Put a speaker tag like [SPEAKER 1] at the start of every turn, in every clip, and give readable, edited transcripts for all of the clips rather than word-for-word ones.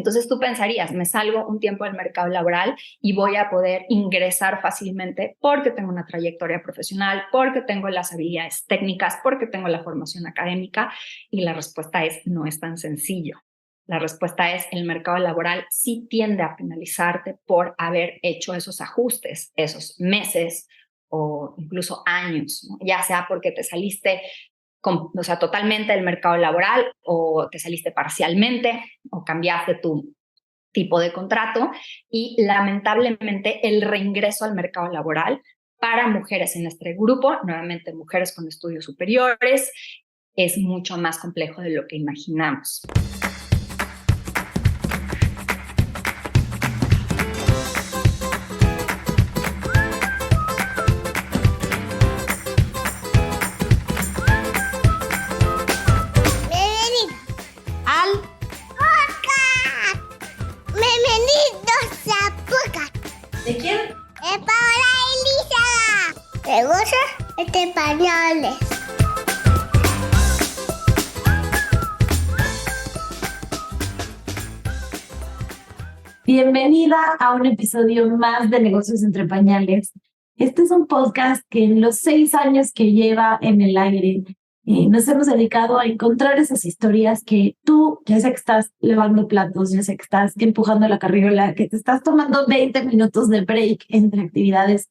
[SPEAKER 1] Entonces tú pensarías, me salgo un tiempo del mercado laboral y voy a poder ingresar fácilmente porque tengo una trayectoria profesional, porque tengo las habilidades técnicas, porque tengo la formación académica. Y la respuesta es, no es tan sencillo. La respuesta es, el mercado laboral sí tiende a penalizarte por haber hecho esos ajustes, esos meses o incluso años, ¿no? Ya sea porque te saliste totalmente del mercado laboral o te saliste parcialmente o cambiaste tu tipo de contrato y lamentablemente el reingreso al mercado laboral para mujeres en este grupo, nuevamente mujeres con estudios superiores, es mucho más complejo de lo que imaginamos.
[SPEAKER 2] ¿De quién?
[SPEAKER 3] De Paola Elisa. ¿Te gusta? Españoles.
[SPEAKER 2] Bienvenida a un episodio más de Negocios entre Pañales. Este es un podcast que en los 6 años que lleva en el aire, nos hemos dedicado a encontrar esas historias que tú, ya sea que estás lavando platos, ya sea que estás empujando la carriola, que te estás tomando 20 minutos de break entre actividades,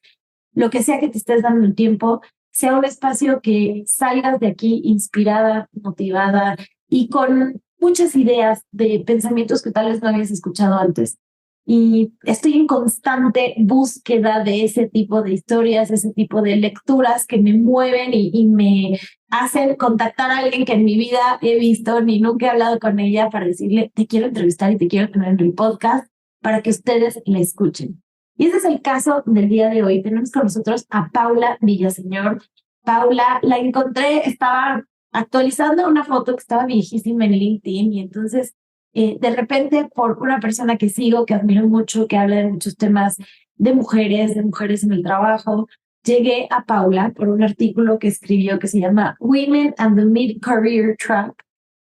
[SPEAKER 2] lo que sea que te estés dando el tiempo, sea un espacio que salgas de aquí inspirada, motivada y con muchas ideas de pensamientos que tal vez no habías escuchado antes. Y estoy en constante búsqueda de ese tipo de historias, ese tipo de lecturas que me mueven y me hacen contactar a alguien que en mi vida he visto ni nunca he hablado con ella para decirle, te quiero entrevistar y te quiero tener en el podcast para que ustedes la escuchen. Y ese es el caso del día de hoy. Tenemos con nosotros a Paula Villaseñor. Paula, la encontré, estaba actualizando una foto que estaba viejísima en LinkedIn y entonces de repente por una persona que sigo, que admiro mucho, que habla de muchos temas de mujeres en el trabajo, llegué a Paula por un artículo que escribió que se llama Women and the Mid-Career Track.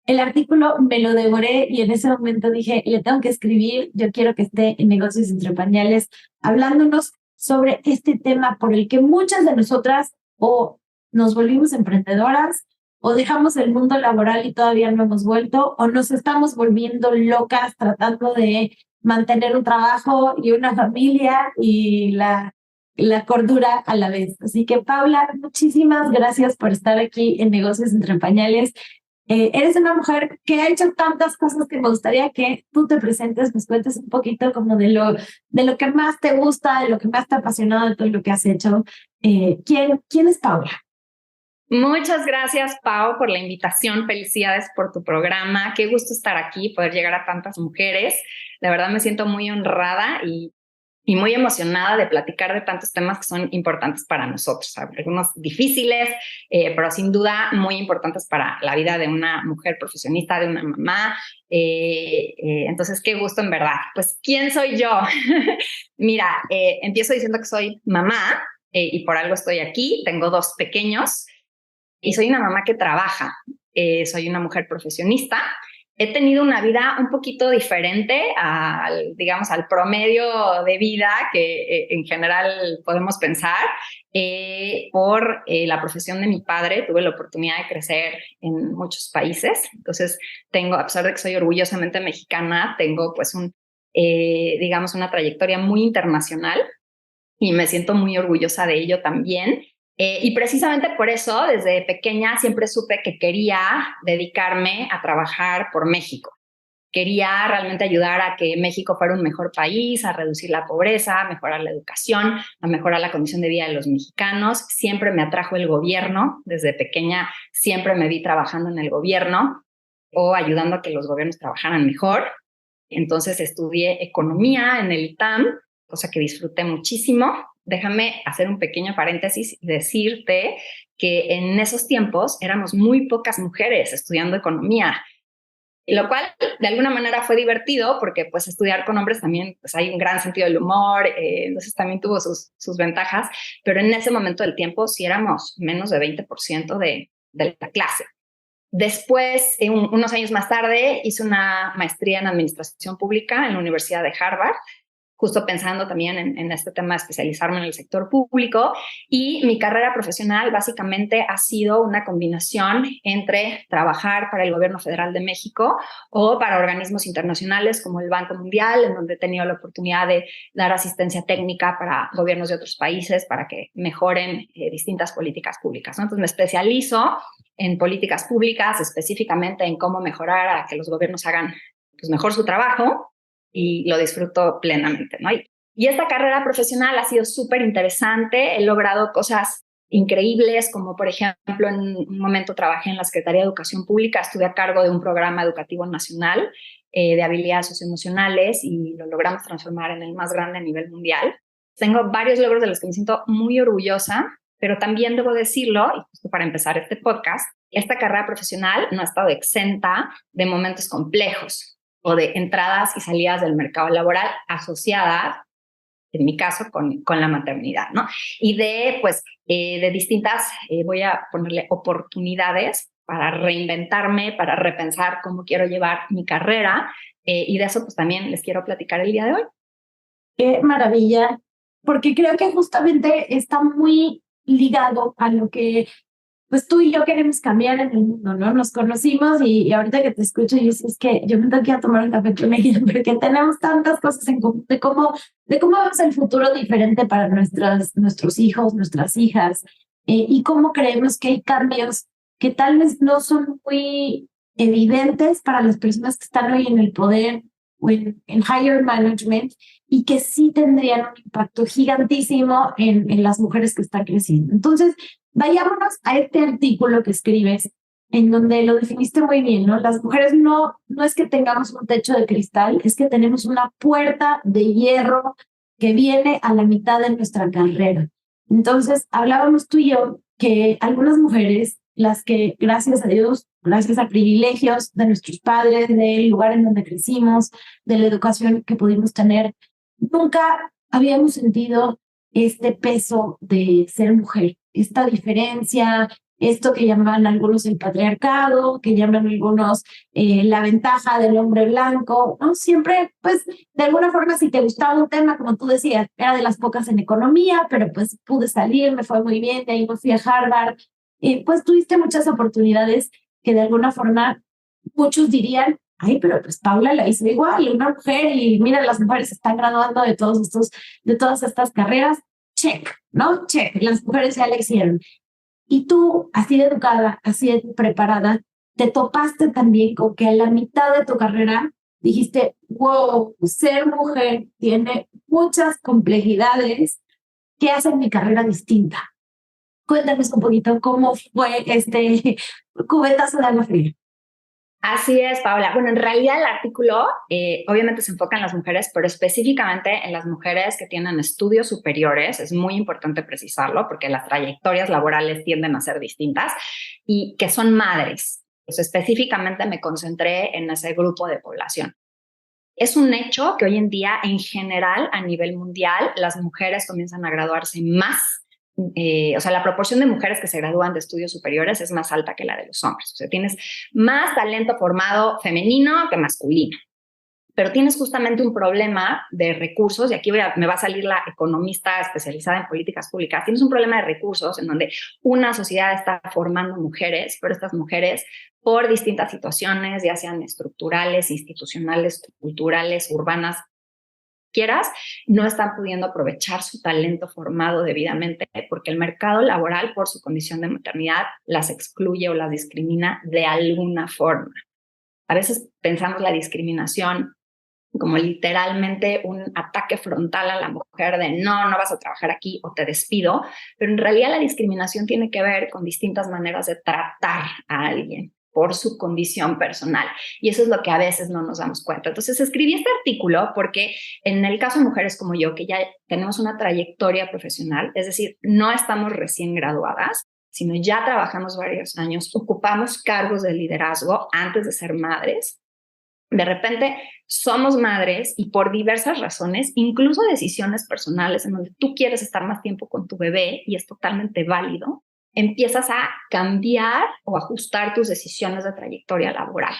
[SPEAKER 2] El artículo me lo devoré y en ese momento dije, le tengo que escribir, yo quiero que esté en Negocios entre Pañales, hablándonos sobre este tema por el que muchas de nosotras o nos volvimos emprendedoras o dejamos el mundo laboral y todavía no hemos vuelto, o nos estamos volviendo locas tratando de mantener un trabajo y una familia y la cordura a la vez. Así que, Paula, muchísimas gracias por estar aquí en Negocios entre Pañales. Eres una mujer que ha hecho tantas cosas que me gustaría que tú te presentes, nos cuentes un poquito como de lo que más te gusta, de lo que más te ha apasionado de todo lo que has hecho. ¿Quién es Paula?
[SPEAKER 1] Muchas gracias, Pau, por la invitación. Felicidades por tu programa. Qué gusto estar aquí, poder llegar a tantas mujeres. De verdad me siento muy honrada y muy emocionada de platicar de tantos temas que son importantes para nosotros. Algunos difíciles, pero sin duda muy importantes para la vida de una mujer profesionista, de una mamá. Entonces, qué gusto en verdad. Pues, ¿quién soy yo? Mira, empiezo diciendo que soy mamá y por algo estoy aquí. Tengo 2 pequeños. Y soy una mamá que trabaja, soy una mujer profesionista. He tenido una vida un poquito diferente al promedio de vida que en general podemos pensar. Por la profesión de mi padre, tuve la oportunidad de crecer en muchos países. Entonces, a pesar de que soy orgullosamente mexicana, tengo pues una trayectoria muy internacional y me siento muy orgullosa de ello también. Y precisamente por eso, desde pequeña siempre supe que quería dedicarme a trabajar por México. Quería realmente ayudar a que México fuera un mejor país, a reducir la pobreza, a mejorar la educación, a mejorar la condición de vida de los mexicanos. Siempre me atrajo el gobierno. Desde pequeña siempre me vi trabajando en el gobierno o ayudando a que los gobiernos trabajaran mejor. Entonces estudié economía en el ITAM, cosa que disfruté muchísimo. Déjame hacer un pequeño paréntesis y decirte que en esos tiempos éramos muy pocas mujeres estudiando economía, lo cual de alguna manera fue divertido porque pues estudiar con hombres también pues hay un gran sentido del humor, entonces también tuvo sus ventajas, pero en ese momento del tiempo sí éramos menos de 20% de la clase. Después, unos años más tarde, hice una maestría en administración pública en la Universidad de Harvard, justo pensando también en este tema de especializarme en el sector público, y mi carrera profesional básicamente ha sido una combinación entre trabajar para el Gobierno Federal de México o para organismos internacionales como el Banco Mundial, en donde he tenido la oportunidad de dar asistencia técnica para gobiernos de otros países para que mejoren distintas políticas públicas, ¿no? Entonces me especializo en políticas públicas, específicamente en cómo mejorar a que los gobiernos hagan pues, mejor su trabajo, y lo disfruto plenamente, ¿no? Y esta carrera profesional ha sido súper interesante. He logrado cosas increíbles, como por ejemplo, en un momento trabajé en la Secretaría de Educación Pública, estuve a cargo de un programa educativo nacional de habilidades socioemocionales y lo logramos transformar en el más grande a nivel mundial. Tengo varios logros de los que me siento muy orgullosa, pero también debo decirlo, y justo para empezar este podcast, esta carrera profesional no ha estado exenta de momentos complejos o de entradas y salidas del mercado laboral asociadas, en mi caso, con la maternidad, ¿no? Y de distintas, voy a ponerle oportunidades para reinventarme, para repensar cómo quiero llevar mi carrera, y de eso pues también les quiero platicar el día de hoy.
[SPEAKER 2] Qué maravilla, porque creo que justamente está muy ligado a lo que pues tú y yo queremos cambiar en el mundo, ¿no? Nos conocimos y ahorita que te escucho y dices que yo me tengo que ir a tomar un café con ella porque tenemos tantas cosas en común de cómo vemos el futuro diferente para nuestros hijos, nuestras hijas, y cómo creemos que hay cambios que tal vez no son muy evidentes para las personas que están hoy en el poder o en higher management y que sí tendrían un impacto gigantísimo en las mujeres que están creciendo. Entonces, vayámonos a este artículo que escribes, en donde lo definiste muy bien, ¿no? Las mujeres no es que tengamos un techo de cristal, es que tenemos una puerta de hierro que viene a la mitad de nuestra carrera. Entonces, hablábamos tú y yo que algunas mujeres, las que, gracias a Dios, gracias a privilegios de nuestros padres, del lugar en donde crecimos, de la educación que pudimos tener, nunca habíamos sentido este peso de ser mujer, esta diferencia, esto que llaman algunos el patriarcado, que llaman algunos la ventaja del hombre blanco, ¿no? Siempre, pues, de alguna forma, si te gustaba un tema, como tú decías, era de las pocas en economía, pero pues pude salir, me fue muy bien, de ahí me fui a Harvard, pues tuviste muchas oportunidades que de alguna forma muchos dirían, ay, pero pues Paula la hizo igual, una mujer, y mira, las mujeres están graduando de todas estas carreras, check, ¿no? Check, las mujeres ya la hicieron. Y tú, así de educada, así de preparada, te topaste también con que a la mitad de tu carrera dijiste, wow, ser mujer tiene muchas complejidades que hacen mi carrera distinta. Cuéntanos un poquito cómo fue este cubetazo de agua fría.
[SPEAKER 1] Así es, Paula. Bueno, en realidad el artículo obviamente se enfoca en las mujeres, pero específicamente en las mujeres que tienen estudios superiores. Es muy importante precisarlo porque las trayectorias laborales tienden a ser distintas y que son madres. Pues específicamente me concentré en ese grupo de población. Es un hecho que hoy en día, en general, a nivel mundial, las mujeres comienzan a graduarse más. O sea, la proporción de mujeres que se gradúan de estudios superiores es más alta que la de los hombres. O sea, tienes más talento formado femenino que masculino. Pero tienes justamente un problema de recursos, y aquí me va a salir la economista especializada en políticas públicas. Tienes un problema de recursos en donde una sociedad está formando mujeres, pero estas mujeres, por distintas situaciones, ya sean estructurales, institucionales, culturales, urbanas, quieras, no están pudiendo aprovechar su talento formado debidamente porque el mercado laboral, por su condición de maternidad, las excluye o las discrimina de alguna forma. A veces pensamos la discriminación como literalmente un ataque frontal a la mujer de no vas a trabajar aquí o te despido, pero en realidad la discriminación tiene que ver con distintas maneras de tratar a alguien por su condición personal. Y eso es lo que a veces no nos damos cuenta. Entonces escribí este artículo porque en el caso de mujeres como yo, que ya tenemos una trayectoria profesional, es decir, no estamos recién graduadas, sino ya trabajamos varios años, ocupamos cargos de liderazgo antes de ser madres. De repente somos madres y por diversas razones, incluso decisiones personales en donde tú quieres estar más tiempo con tu bebé y es totalmente válido, empiezas a cambiar o ajustar tus decisiones de trayectoria laboral.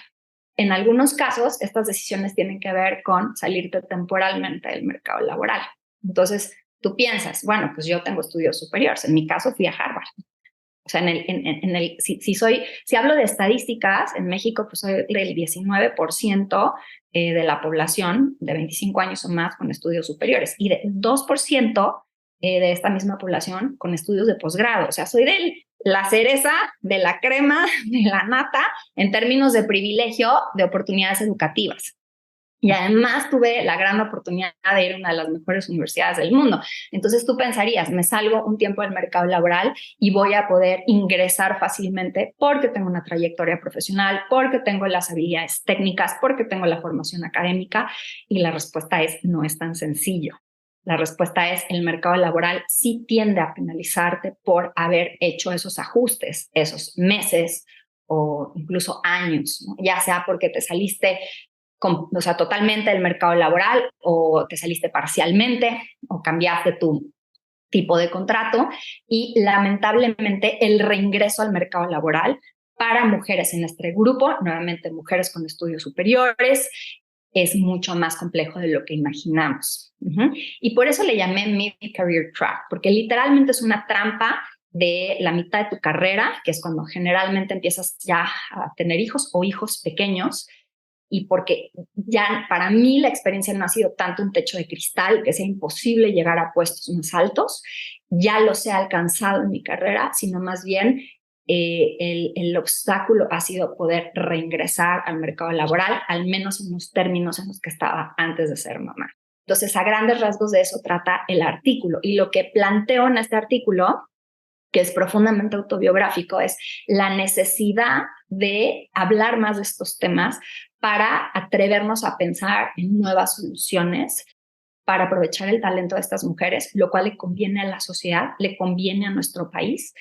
[SPEAKER 1] En algunos casos, estas decisiones tienen que ver con salirte temporalmente del mercado laboral. Entonces, tú piensas, bueno, pues yo tengo estudios superiores. En mi caso, fui a Harvard. O sea, si hablo de estadísticas, en México pues soy del 19% de la población de 25 años o más con estudios superiores y de 2% de esta misma población con estudios de posgrado. O sea, soy de la cereza, de la crema, de la nata en términos de privilegio de oportunidades educativas. Y además tuve la gran oportunidad de ir a una de las mejores universidades del mundo. Entonces tú pensarías, me salgo un tiempo del mercado laboral y voy a poder ingresar fácilmente porque tengo una trayectoria profesional, porque tengo las habilidades técnicas, porque tengo la formación académica. Y la respuesta es, no es tan sencillo. La respuesta es, el mercado laboral sí tiende a penalizarte por haber hecho esos ajustes, esos meses o incluso años, ¿no? Ya sea porque te saliste totalmente del mercado laboral o te saliste parcialmente o cambiaste tu tipo de contrato y lamentablemente el reingreso al mercado laboral para mujeres en este grupo, nuevamente mujeres con estudios superiores, es mucho más complejo de lo que imaginamos. Y por eso le llamé Mid-Career Trap, porque literalmente es una trampa de la mitad de tu carrera, que es cuando generalmente empiezas ya a tener hijos o hijos pequeños, y porque ya para mí la experiencia no ha sido tanto un techo de cristal, que sea imposible llegar a puestos más altos, ya los he alcanzado en mi carrera, sino más bien el obstáculo ha sido poder reingresar al mercado laboral, al menos en los términos en los que estaba antes de ser mamá. Entonces, a grandes rasgos de eso trata el artículo. Y lo que planteo en este artículo, que es profundamente autobiográfico, es la necesidad de hablar más de estos temas para atrevernos a pensar en nuevas soluciones para aprovechar el talento de estas mujeres, lo cual le conviene a la sociedad, le conviene a nuestro país,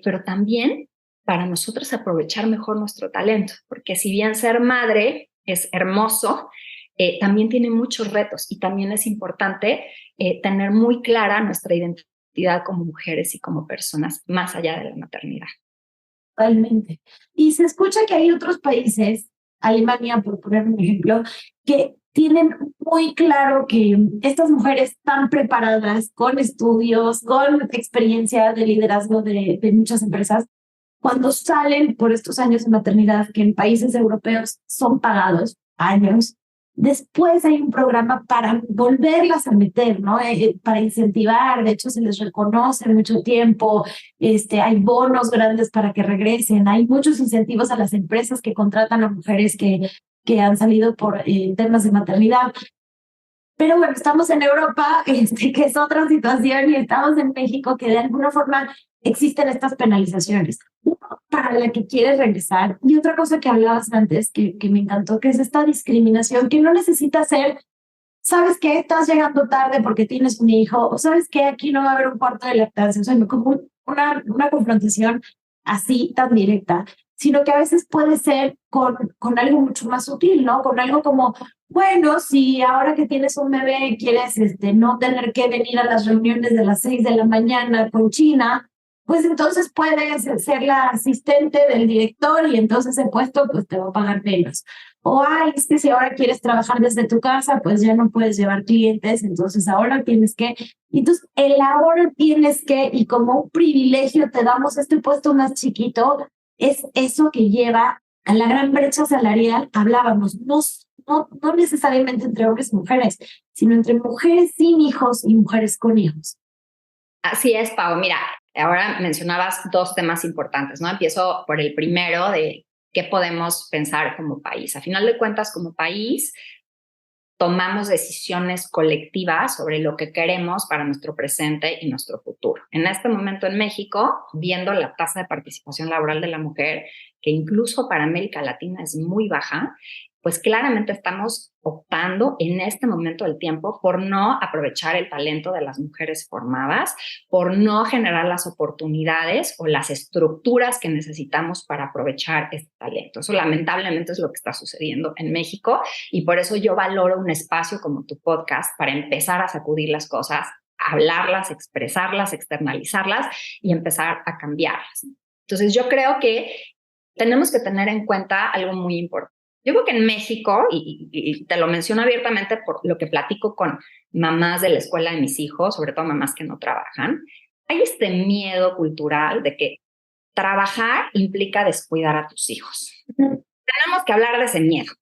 [SPEAKER 1] pero también para nosotros aprovechar mejor nuestro talento, porque si bien ser madre es hermoso, también tiene muchos retos y también es importante tener muy clara nuestra identidad como mujeres y como personas más allá de la maternidad.
[SPEAKER 2] Totalmente. Y se escucha que hay otros países, Alemania, por poner un ejemplo, que tienen muy claro que estas mujeres están preparadas con estudios, con experiencia de liderazgo de muchas empresas, cuando salen por estos años de maternidad que en países europeos son pagados, años, después hay un programa para volverlas a meter, ¿no? Para incentivar, de hecho se les reconoce mucho tiempo, hay bonos grandes para que regresen, hay muchos incentivos a las empresas que contratan a mujeres que han salido por temas de maternidad. Pero bueno, estamos en Europa, que es otra situación, y estamos en México, que de alguna forma existen estas penalizaciones. Uno, para la que quieres regresar. Y otra cosa que hablabas antes, que me encantó, que es esta discriminación, que no necesita ser, ¿sabes qué? Estás llegando tarde porque tienes un hijo, o ¿sabes qué? Aquí no va a haber un cuarto de lactancia. O sea, no como una confrontación así tan directa, sino que a veces puede ser con algo mucho más sutil, ¿no? Con algo como, bueno, si ahora que tienes un bebé quieres no tener que venir a las reuniones de las 6 de la mañana con China, pues entonces puedes ser la asistente del director y entonces el puesto pues te va a pagar menos. O, ay, es que si ahora quieres trabajar desde tu casa, pues ya no puedes llevar clientes, entonces ahora tienes que. Entonces, el ahora tienes que, y como un privilegio te damos este puesto más chiquito, es eso que lleva a la gran brecha salarial. Hablábamos, no necesariamente entre hombres y mujeres, sino entre mujeres sin hijos y mujeres con hijos.
[SPEAKER 1] Así es, Pau. Mira, ahora mencionabas dos temas importantes, ¿no? Empiezo por el primero de qué podemos pensar como país. A final de cuentas, como país, tomamos decisiones colectivas sobre lo que queremos para nuestro presente y nuestro futuro. En este momento en México, viendo la tasa de participación laboral de la mujer, que incluso para América Latina es muy baja, pues claramente estamos optando en este momento del tiempo por no aprovechar el talento de las mujeres formadas, por no generar las oportunidades o las estructuras que necesitamos para aprovechar este talento. Eso lamentablemente es lo que está sucediendo en México y por eso yo valoro un espacio como tu podcast para empezar a sacudir las cosas, hablarlas, expresarlas, externalizarlas y empezar a cambiarlas. Entonces yo creo que tenemos que tener en cuenta algo muy importante. Yo creo que en México, y te lo menciono abiertamente por lo que platico con mamás de la escuela de mis hijos, sobre todo mamás que no trabajan, hay este miedo cultural de que trabajar implica descuidar a tus hijos. Tenemos que hablar de ese miedo.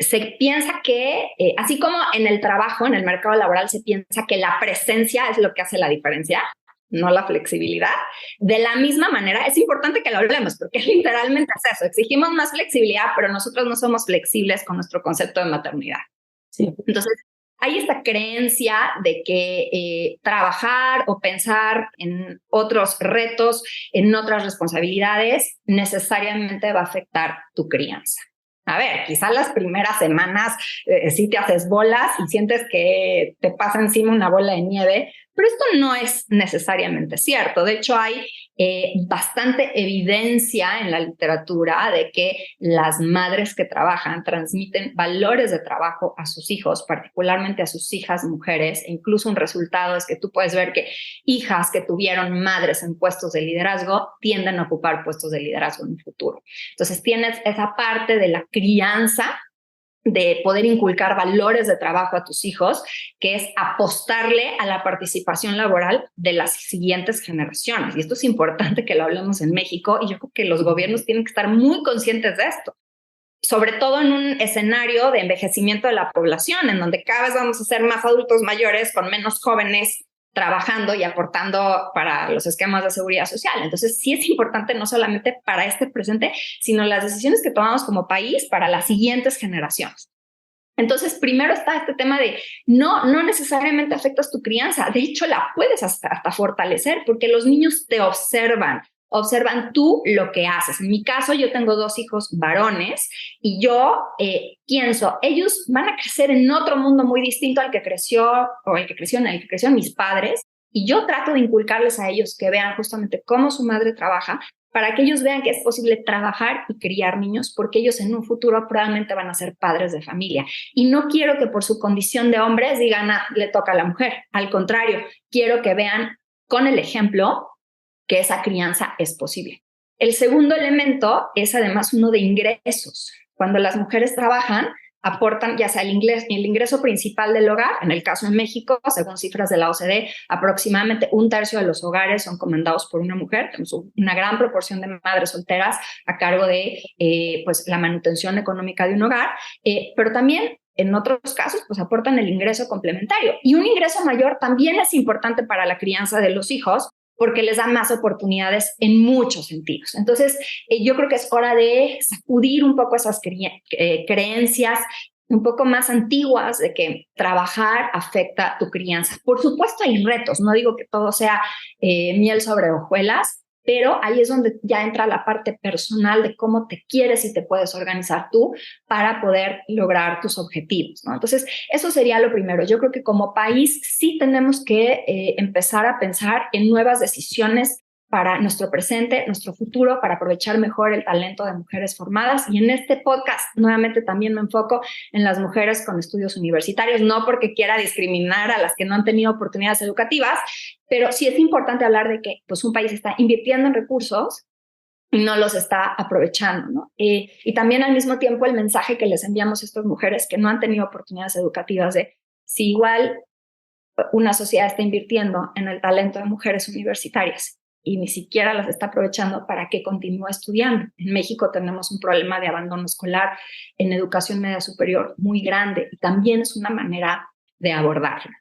[SPEAKER 1] Se piensa que, así como en el trabajo, en el mercado laboral, se piensa que la presencia es lo que hace la diferencia, no la flexibilidad. De la misma manera, es importante que lo hablemos, porque literalmente es eso. Exigimos más flexibilidad, pero nosotros no somos flexibles con nuestro concepto de maternidad.
[SPEAKER 2] Sí.
[SPEAKER 1] Entonces, hay esta creencia de que trabajar o pensar en otros retos, en otras responsabilidades, necesariamente va a afectar tu crianza. A ver, quizás las primeras semanas sí te haces bolas y sientes que te pasa encima una bola de nieve, pero esto no es necesariamente cierto. De hecho, hay bastante evidencia en la literatura de que las madres que trabajan transmiten valores de trabajo a sus hijos, particularmente a sus hijas mujeres, e incluso un resultado es que tú puedes ver que hijas que tuvieron madres en puestos de liderazgo tienden a ocupar puestos de liderazgo en el futuro. Entonces tienes esa parte de la crianza, de poder inculcar valores de trabajo a tus hijos, que es apostarle a la participación laboral de las siguientes generaciones. Y esto es importante que lo hablemos en México, y yo creo que los gobiernos tienen que estar muy conscientes de esto, sobre todo en un escenario de envejecimiento de la población, en donde cada vez vamos a ser más adultos mayores con menos jóvenes trabajando y aportando para los esquemas de seguridad social. Entonces, sí es importante no solamente para este presente, sino las decisiones que tomamos como país para las siguientes generaciones. Entonces, primero está este tema de no necesariamente afectas tu crianza. De hecho, la puedes hasta fortalecer porque los niños te observan tú lo que haces. En mi caso, yo tengo 2 hijos varones y yo pienso, ellos van a crecer en otro mundo muy distinto al que creció o el que crecieron mis padres, y yo trato de inculcarles a ellos que vean justamente cómo su madre trabaja, para que ellos vean que es posible trabajar y criar niños, porque ellos en un futuro probablemente van a ser padres de familia. Y no quiero que por su condición de hombres digan, le toca a la mujer. Al contrario, quiero que vean con el ejemplo que esa crianza es posible. El segundo elemento es además uno de ingresos. Cuando las mujeres trabajan, aportan ya sea el ingreso principal del hogar. En el caso de México, según cifras de la OCDE, aproximadamente 1/3 de los hogares son comandados por una mujer. Tenemos una gran proporción de madres solteras a cargo de pues, la manutención económica de un hogar, pero también en otros casos, pues aportan el ingreso complementario. Y un ingreso mayor también es importante para la crianza de los hijos, porque les da más oportunidades en muchos sentidos. Entonces, yo creo que es hora de sacudir un poco esas creencias un poco más antiguas de que trabajar afecta tu crianza. Por supuesto, hay retos, no digo que todo sea miel sobre hojuelas, pero ahí es donde ya entra la parte personal de cómo te quieres y te puedes organizar tú para poder lograr tus objetivos, ¿no? Entonces, eso sería lo primero. Yo creo que como país sí tenemos que empezar a pensar en nuevas decisiones para nuestro presente, nuestro futuro, para aprovechar mejor el talento de mujeres formadas. Y en este podcast, nuevamente, también me enfoco en las mujeres con estudios universitarios, no porque quiera discriminar a las que no han tenido oportunidades educativas, pero sí es importante hablar de que pues, un país está invirtiendo en recursos y no los está aprovechando, ¿no? Y también al mismo tiempo el mensaje que les enviamos a estas mujeres que no han tenido oportunidades educativas de si igual una sociedad está invirtiendo en el talento de mujeres universitarias y ni siquiera las está aprovechando para que continúe estudiando. En México tenemos un problema de abandono escolar en educación media superior muy grande y también es una manera de abordarlo.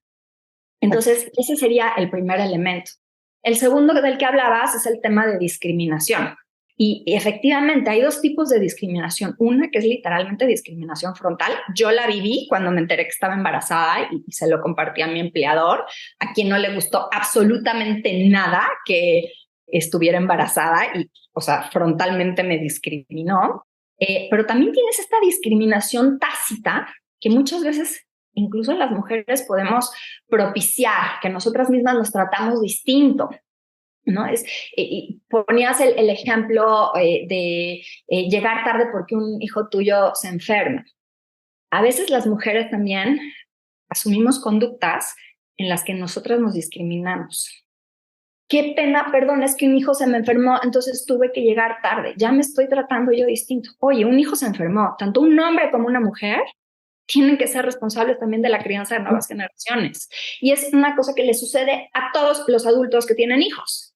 [SPEAKER 1] Entonces, ese sería el primer elemento. El segundo del que hablabas es el tema de discriminación. Y efectivamente hay 2 tipos de discriminación. Una que es literalmente discriminación frontal. Yo la viví cuando me enteré que estaba embarazada y se lo compartí a mi empleador, a quien no le gustó absolutamente nada que estuviera embarazada y, o sea, frontalmente me discriminó. Pero también tienes esta discriminación tácita que muchas veces incluso las mujeres podemos propiciar, que nosotras mismas nos tratamos distinto, ¿no? Ponías el ejemplo de llegar tarde porque un hijo tuyo se enferma. A veces las mujeres también asumimos conductas en las que nosotras nos discriminamos. Qué pena, perdón, es que un hijo se me enfermó, entonces tuve que llegar tarde. Ya me estoy tratando yo distinto. Oye, un hijo se enfermó, tanto un hombre como una mujer tienen que ser responsables también de la crianza de nuevas generaciones. Y es una cosa que le sucede a todos los adultos que tienen hijos.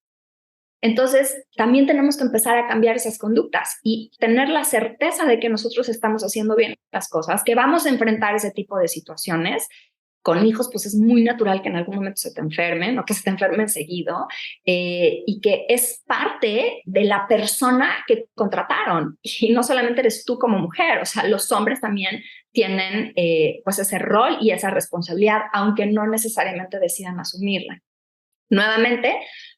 [SPEAKER 1] Entonces, también tenemos que empezar a cambiar esas conductas y tener la certeza de que nosotros estamos haciendo bien las cosas, que vamos a enfrentar ese tipo de situaciones. Con hijos, pues es muy natural que en algún momento se te enfermen o que se te enfermen seguido y que es parte de la persona que contrataron. Y no solamente eres tú como mujer, o sea, los hombres también tienen pues ese rol y esa responsabilidad, aunque no necesariamente decidan asumirla. Nuevamente,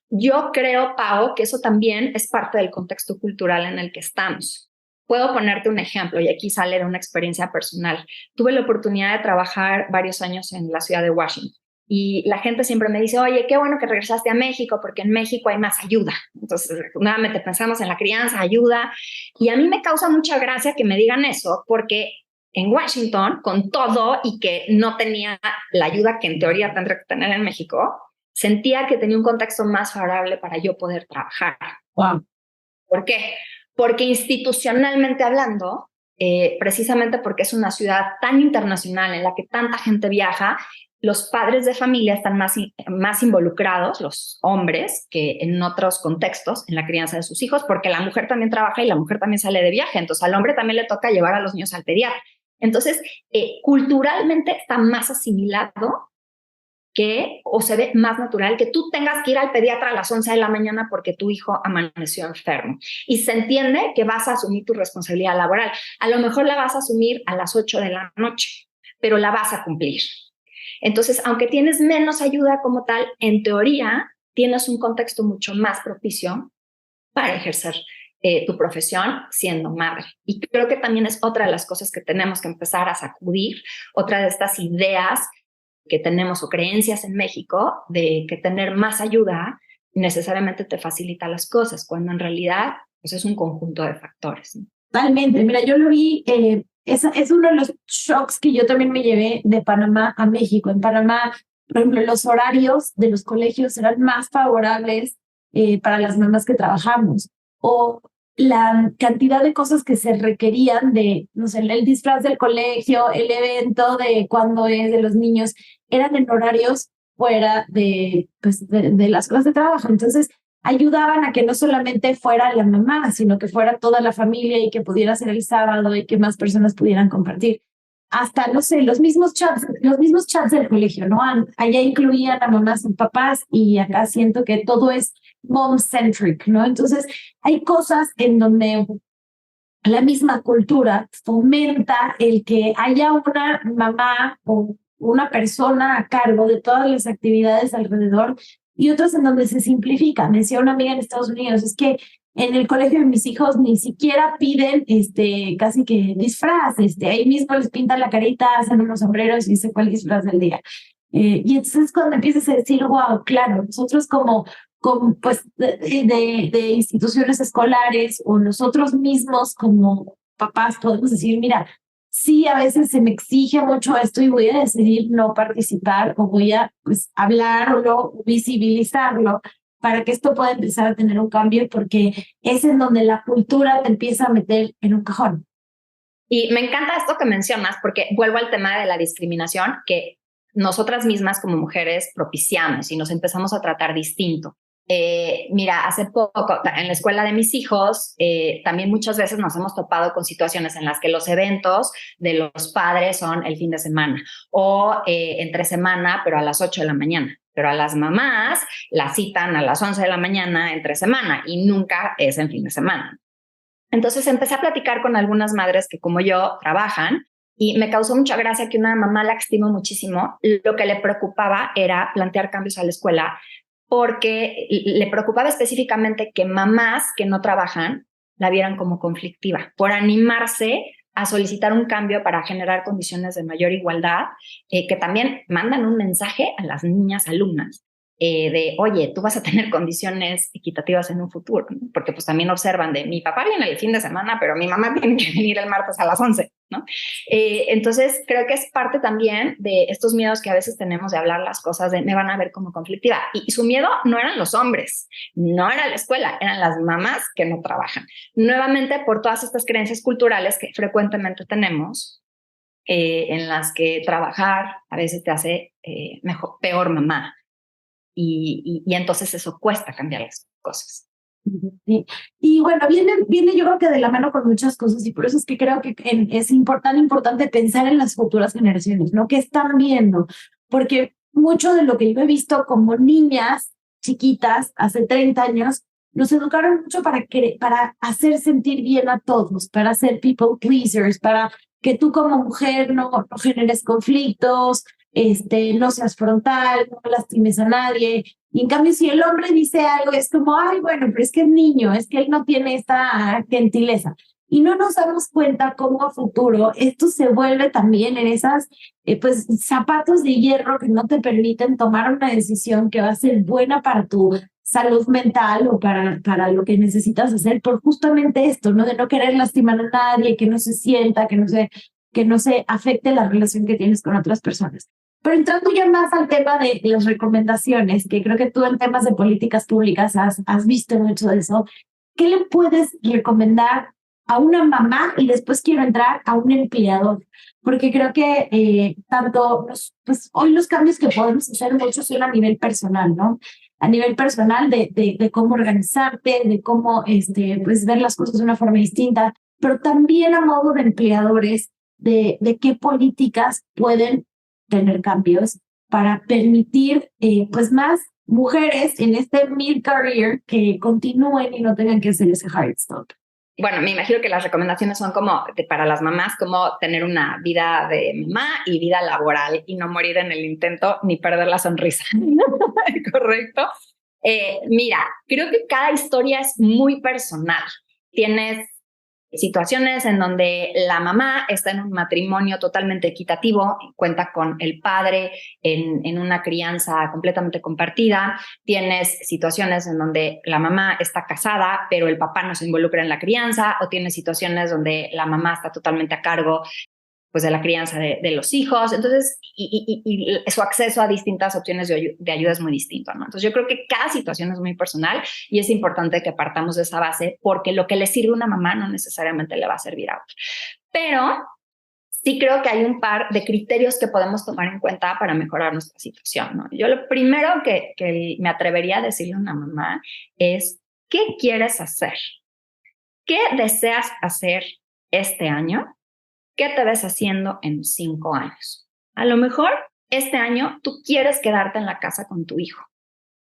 [SPEAKER 1] yo creo, Pau, que eso también es parte del contexto cultural en el que estamos. Puedo ponerte un ejemplo y aquí sale de una experiencia personal. Tuve la oportunidad de trabajar varios años en la ciudad de Washington y la gente siempre me dice, oye, qué bueno que regresaste a México porque en México hay más ayuda. Entonces, nuevamente pensamos en la crianza, ayuda. Y a mí me causa mucha gracia que me digan eso porque en Washington, con todo y que no tenía la ayuda que en teoría tendría que tener en México, sentía que tenía un contexto más favorable para yo poder trabajar.
[SPEAKER 2] Wow.
[SPEAKER 1] ¿Por qué? Porque institucionalmente hablando, precisamente porque es una ciudad tan internacional en la que tanta gente viaja, los padres de familia están más involucrados, los hombres, que en otros contextos, en la crianza de sus hijos, porque la mujer también trabaja y la mujer también sale de viaje, entonces al hombre también le toca llevar a los niños al pediatra. Entonces, culturalmente está más asimilado o se ve más natural que tú tengas que ir al pediatra a las 11 de la mañana porque tu hijo amaneció enfermo. Y se entiende que vas a asumir tu responsabilidad laboral. A lo mejor la vas a asumir a las 8 de la noche, pero la vas a cumplir. Entonces, aunque tienes menos ayuda como tal, en teoría tienes un contexto mucho más propicio para ejercer tu profesión siendo madre. Y creo que también es otra de las cosas que tenemos que empezar a sacudir, otra de estas ideas que tenemos o creencias en México de que tener más ayuda necesariamente te facilita las cosas, cuando en realidad pues es un conjunto de factores, ¿no?
[SPEAKER 2] Totalmente. Mira, yo lo vi, es uno de los shocks que yo también me llevé de Panamá a México. En Panamá, por ejemplo, los horarios de los colegios eran más favorables para las mamás que trabajamos. O la cantidad de cosas que se requerían de, no sé, el disfraz del colegio, el evento de cuando es de los niños, eran en horarios fuera pues, de las cosas de trabajo. Entonces, ayudaban a que no solamente fuera la mamá, sino que fuera toda la familia y que pudiera ser el sábado y que más personas pudieran compartir. Hasta, no sé, los mismos chats del colegio, ¿no? Allá incluían a mamás y papás y acá siento que todo es mom-centric, ¿no? Entonces, hay cosas en donde la misma cultura fomenta el que haya una mamá o una persona a cargo de todas las actividades alrededor y otras en donde se simplifica. Me decía una amiga en Estados Unidos, es que en el colegio de mis hijos ni siquiera piden casi que disfraz, ahí mismo les pintan la carita, hacen unos sombreros y dice cuál disfraz del día. Y entonces cuando empiezas a decir, wow, claro, nosotros como pues de instituciones escolares o nosotros mismos como papás podemos decir, mira, sí, a veces se me exige mucho esto y voy a decidir no participar o voy a pues hablar o no visibilizarlo para que esto pueda empezar a tener un cambio, porque es en donde la cultura te empieza a meter en un cajón.
[SPEAKER 1] Y me encanta esto que mencionas, porque vuelvo al tema de la discriminación que nosotras mismas como mujeres propiciamos y nos empezamos a tratar distinto. Mira, hace poco en la escuela de mis hijos también muchas veces nos hemos topado con situaciones en las que los eventos de los padres son el fin de semana o entre semana, pero a las 8 de la mañana. Pero a las mamás las citan a las 11 de la mañana entre semana y nunca es en fin de semana. Entonces empecé a platicar con algunas madres que como yo trabajan y me causó mucha gracia que una mamá la estimo muchísimo. Lo que le preocupaba era plantear cambios a la escuela porque le preocupaba específicamente que mamás que no trabajan la vieran como conflictiva, por animarse a solicitar un cambio para generar condiciones de mayor igualdad, que también mandan un mensaje a las niñas alumnas. de, oye, tú vas a tener condiciones equitativas en un futuro, ¿no? Porque pues también observan de, mi papá viene el fin de semana, pero mi mamá tiene que venir el martes a las 11, ¿no? Entonces, creo que es parte también de estos miedos que a veces tenemos de hablar las cosas, de me van a ver como conflictiva. Y su miedo no eran los hombres, no era la escuela, eran las mamás que no trabajan. Nuevamente, por todas estas creencias culturales que frecuentemente tenemos, en las que trabajar a veces te hace peor mamá. Y entonces eso cuesta cambiar las cosas.
[SPEAKER 2] Sí. Y bueno, viene yo creo que de la mano con muchas cosas, y por eso es que creo que es importante pensar en las futuras generaciones, ¿no? ¿Qué están viendo? Porque mucho de lo que yo he visto como niñas chiquitas hace 30 años, nos educaron mucho para hacer sentir bien a todos, para ser people pleasers, para que tú como mujer no generes conflictos, no seas frontal, no lastimes a nadie. Y en cambio, si el hombre dice algo, es como, ay, bueno, pero es que es niño, es que él no tiene esta gentileza. Y no nos damos cuenta cómo a futuro esto se vuelve también en esas, pues, zapatos de hierro que no te permiten tomar una decisión que va a ser buena para tu salud mental o para lo que necesitas hacer por justamente esto, ¿no? De no querer lastimar a nadie, que no se sienta, que no se afecte la relación que tienes con otras personas. Pero entrando ya más al tema de las recomendaciones, que creo que tú en temas de políticas públicas has visto mucho de eso, ¿qué le puedes recomendar a una mamá? Y después quiero entrar a un empleador, porque creo que pues hoy los cambios que podemos hacer muchos son a nivel personal, ¿no? A nivel personal de cómo organizarte, de cómo pues ver las cosas de una forma distinta, pero también a modo de empleadores, de qué políticas pueden tener cambios para permitir pues más mujeres en este mid-career que continúen y no tengan que hacer ese hard stop.
[SPEAKER 1] Bueno, me imagino que las recomendaciones son como para las mamás, como tener una vida de mamá y vida laboral y no morir en el intento ni perder la sonrisa. ¿Correcto? Mira, creo que cada historia es muy personal. Tienes situaciones en donde la mamá está en un matrimonio totalmente equitativo, cuenta con el padre en una crianza completamente compartida. Tienes situaciones en donde la mamá está casada, pero el papá no se involucra en la crianza, o tienes situaciones donde la mamá está totalmente a cargo pues de la crianza de los hijos. Entonces, y su acceso a distintas opciones de ayuda es muy distinto, ¿no? Entonces, yo creo que cada situación es muy personal y es importante que partamos de esa base, porque lo que le sirve a una mamá no necesariamente le va a servir a otra. Pero sí creo que hay un par de criterios que podemos tomar en cuenta para mejorar nuestra situación, ¿no? Yo lo primero que me atrevería a decirle a una mamá es, ¿qué quieres hacer? ¿Qué deseas hacer este año? ¿Qué te ves haciendo en 5 años? A lo mejor este año tú quieres quedarte en la casa con tu hijo.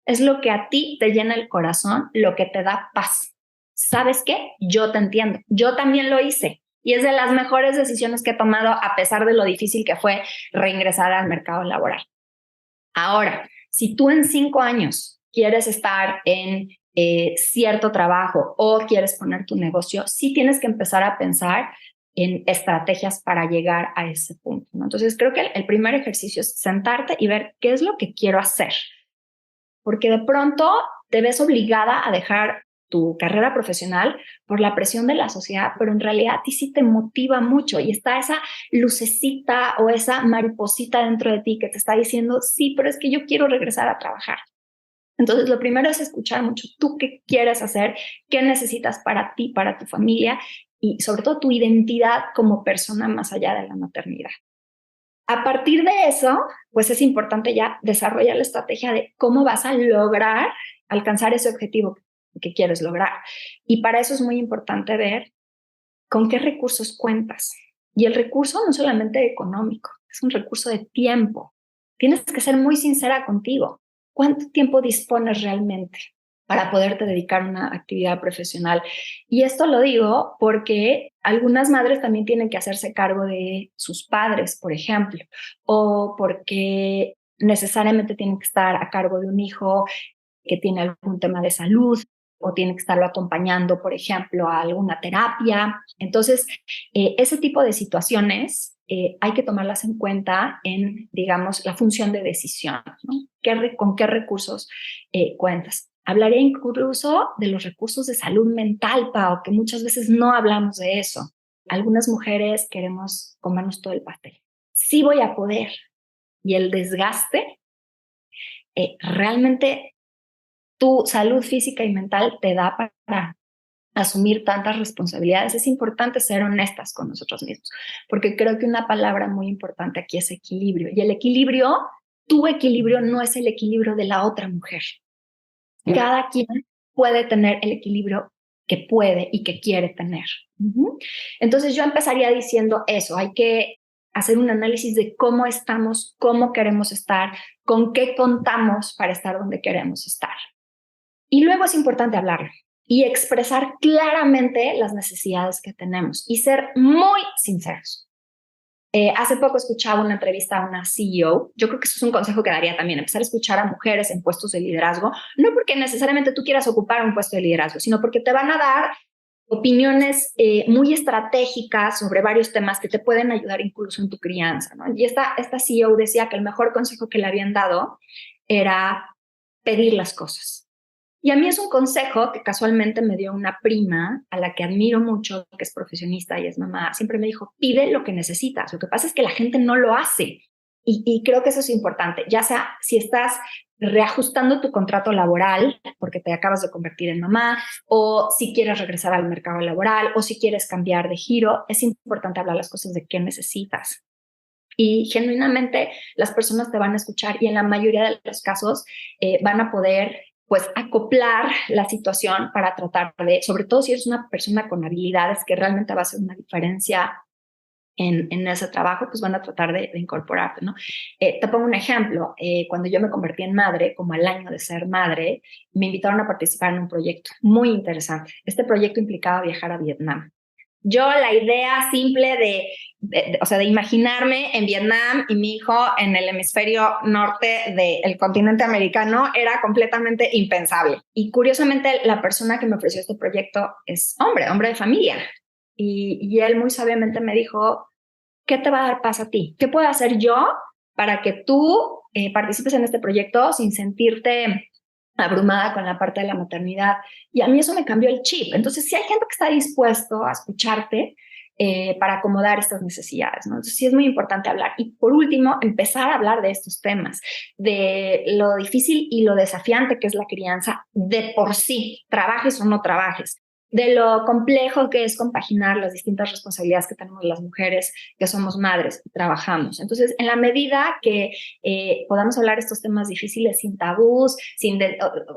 [SPEAKER 1] Es lo que a ti te llena el corazón, lo que te da paz. ¿Sabes qué? Yo te entiendo. Yo también lo hice. Y es de las mejores decisiones que he tomado a pesar de lo difícil que fue reingresar al mercado laboral. Ahora, si tú en 5 años quieres estar en cierto trabajo o quieres poner tu negocio, sí tienes que empezar a pensar en estrategias para llegar a ese punto, ¿no? Entonces, creo que el primer ejercicio es sentarte y ver qué es lo que quiero hacer. Porque de pronto te ves obligada a dejar tu carrera profesional por la presión de la sociedad, pero en realidad a ti sí te motiva mucho y está esa lucecita o esa mariposita dentro de ti que te está diciendo, sí, pero es que yo quiero regresar a trabajar. Entonces, lo primero es escuchar mucho tú qué quieres hacer, qué necesitas para ti, para tu familia, y sobre todo tu identidad como persona más allá de la maternidad. A partir de eso, pues es importante ya desarrollar la estrategia de cómo vas a lograr alcanzar ese objetivo que quieres lograr. Y para eso es muy importante ver con qué recursos cuentas. Y el recurso no solamente económico, es un recurso de tiempo. Tienes que ser muy sincera contigo. ¿Cuánto tiempo dispones realmente para poderte dedicar a una actividad profesional? Y esto lo digo porque algunas madres también tienen que hacerse cargo de sus padres, por ejemplo, o porque necesariamente tienen que estar a cargo de un hijo que tiene algún tema de salud, o tiene que estarlo acompañando, por ejemplo, a alguna terapia. Entonces, ese tipo de situaciones hay que tomarlas en cuenta en, digamos, la función de decisión, ¿no? con qué recursos cuentas. Hablaré incluso de los recursos de salud mental, Pau, que muchas veces no hablamos de eso. Algunas mujeres queremos comernos todo el pastel. Sí voy a poder. Y el desgaste, realmente tu salud física y mental te da para asumir tantas responsabilidades. Es importante ser honestas con nosotros mismos, porque creo que una palabra muy importante aquí es equilibrio. Y el equilibrio, tu equilibrio no es el equilibrio de la otra mujer. Cada quien puede tener el equilibrio que puede y que quiere tener. Entonces yo empezaría diciendo eso, hay que hacer un análisis de cómo estamos, cómo queremos estar, con qué contamos para estar donde queremos estar. Y luego es importante hablarlo y expresar claramente las necesidades que tenemos y ser muy sinceros. Hace poco escuchaba una entrevista a una CEO. Yo creo que eso es un consejo que daría también, empezar a escuchar a mujeres en puestos de liderazgo, no porque necesariamente tú quieras ocupar un puesto de liderazgo, sino porque te van a dar opiniones muy estratégicas sobre varios temas que te pueden ayudar incluso en tu crianza, ¿no? Y esta CEO decía que el mejor consejo que le habían dado era pedir las cosas. Y a mí es un consejo que casualmente me dio una prima a la que admiro mucho, que es profesionista y es mamá. Siempre me dijo, pide lo que necesitas. Lo que pasa es que la gente no lo hace. Y creo que eso es importante. Ya sea si estás reajustando tu contrato laboral porque te acabas de convertir en mamá, o si quieres regresar al mercado laboral, o si quieres cambiar de giro, es importante hablar las cosas de qué necesitas. Y genuinamente las personas te van a escuchar y en la mayoría de los casos van a poder pues acoplar la situación para tratar de, sobre todo si eres una persona con habilidades que realmente va a hacer una diferencia en ese trabajo, pues van a tratar de incorporarte, ¿no? Te pongo un ejemplo. Cuando yo me convertí en madre, como al año de ser madre, me invitaron a participar en un proyecto muy interesante. Este proyecto implicaba viajar a Vietnam. Yo la idea simple de imaginarme en Vietnam y mi hijo en el hemisferio norte del continente americano era completamente impensable. Y curiosamente la persona que me ofreció este proyecto es hombre de familia. Y él muy sabiamente me dijo, ¿qué te va a dar paz a ti? ¿Qué puedo hacer yo para que tú participes en este proyecto sin sentirte abrumada con la parte de la maternidad? Y a mí eso me cambió el chip. Entonces, sí hay gente que está dispuesto a escucharte para acomodar estas necesidades, ¿no? Entonces, sí es muy importante hablar. Y por último, empezar a hablar de estos temas, de lo difícil y lo desafiante que es la crianza de por sí, trabajes o no trabajes, de lo complejo que es compaginar las distintas responsabilidades que tenemos las mujeres que somos madres y trabajamos. Entonces, en la medida que podamos hablar de estos temas difíciles sin tabús,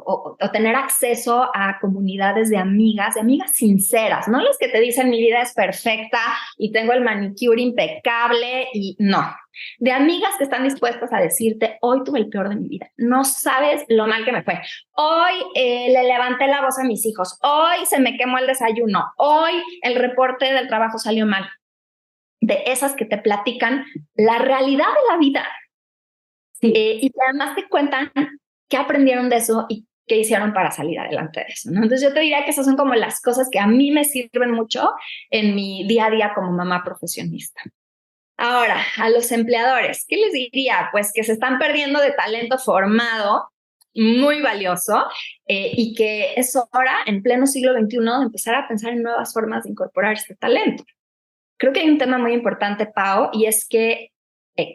[SPEAKER 1] o tener acceso a comunidades de amigas sinceras, no las que te dicen mi vida es perfecta y tengo el manicure impecable y no. De amigas que están dispuestas a decirte, hoy tuve el peor de mi vida, no sabes lo mal que me fue, hoy le levanté la voz a mis hijos, hoy se me quemó el desayuno, hoy el reporte del trabajo salió mal. De esas que te platican la realidad de la vida. Sí. Y además te cuentan qué aprendieron de eso y qué hicieron para salir adelante de eso, ¿no? Entonces yo te diría que esas son como las cosas que a mí me sirven mucho en mi día a día como mamá profesionista. Ahora, a los empleadores, ¿qué les diría? Pues que se están perdiendo de talento formado, muy valioso, y que es hora, en pleno siglo XXI, de empezar a pensar en nuevas formas de incorporar este talento. Creo que hay un tema muy importante, Pau, y es que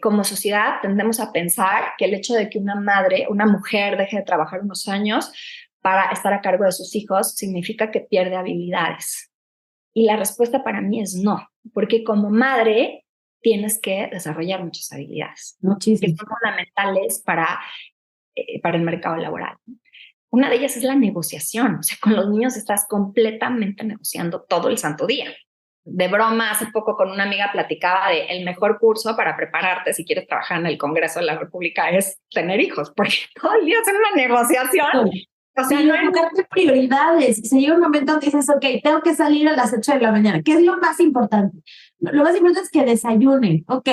[SPEAKER 1] como sociedad tendemos a pensar que el hecho de que una mujer deje de trabajar unos años para estar a cargo de sus hijos significa que pierde habilidades. Y la respuesta para mí es no, porque como madre tienes que desarrollar muchas habilidades que son fundamentales para el mercado laboral. Una de ellas es la negociación. O sea, con los niños estás completamente negociando todo el santo día. De broma, hace poco con una amiga platicaba de el mejor curso para prepararte si quieres trabajar en el Congreso de la República es tener hijos, porque todo el día es una negociación.
[SPEAKER 2] O sea, no hay prioridades. Si llega un momento que dices, ok, tengo que salir a las 8 de la mañana. ¿Qué es lo más importante? Lo más importante es que desayunen. Ok,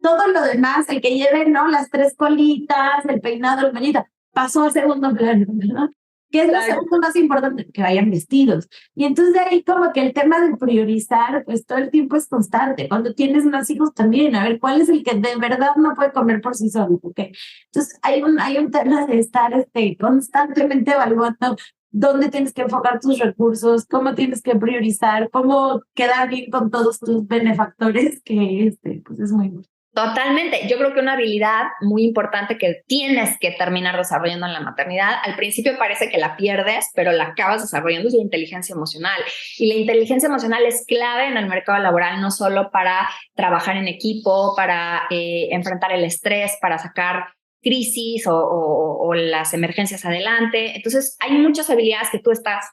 [SPEAKER 2] todo lo demás, el que lleve, ¿no? Las 3 colitas, el peinado, el bañita, pasó a segundo plano, ¿no? ¿Qué es lo segundo más importante? Que vayan vestidos. Y entonces de ahí como que el tema de priorizar, pues todo el tiempo es constante. Cuando tienes más hijos también, a ver, ¿cuál es el que de verdad no puede comer por sí solo? ¿Okay? Entonces hay un tema de estar constantemente evaluando dónde tienes que enfocar tus recursos, cómo tienes que priorizar, cómo quedar bien con todos tus benefactores, que pues es muy importante.
[SPEAKER 1] Totalmente. Yo creo que una habilidad muy importante que tienes que terminar desarrollando en la maternidad, al principio parece que la pierdes, pero la acabas desarrollando, es la inteligencia emocional. Y la inteligencia emocional es clave en el mercado laboral, no solo para trabajar en equipo, para enfrentar el estrés, para sacar crisis o las emergencias adelante. Entonces, hay muchas habilidades que tú estás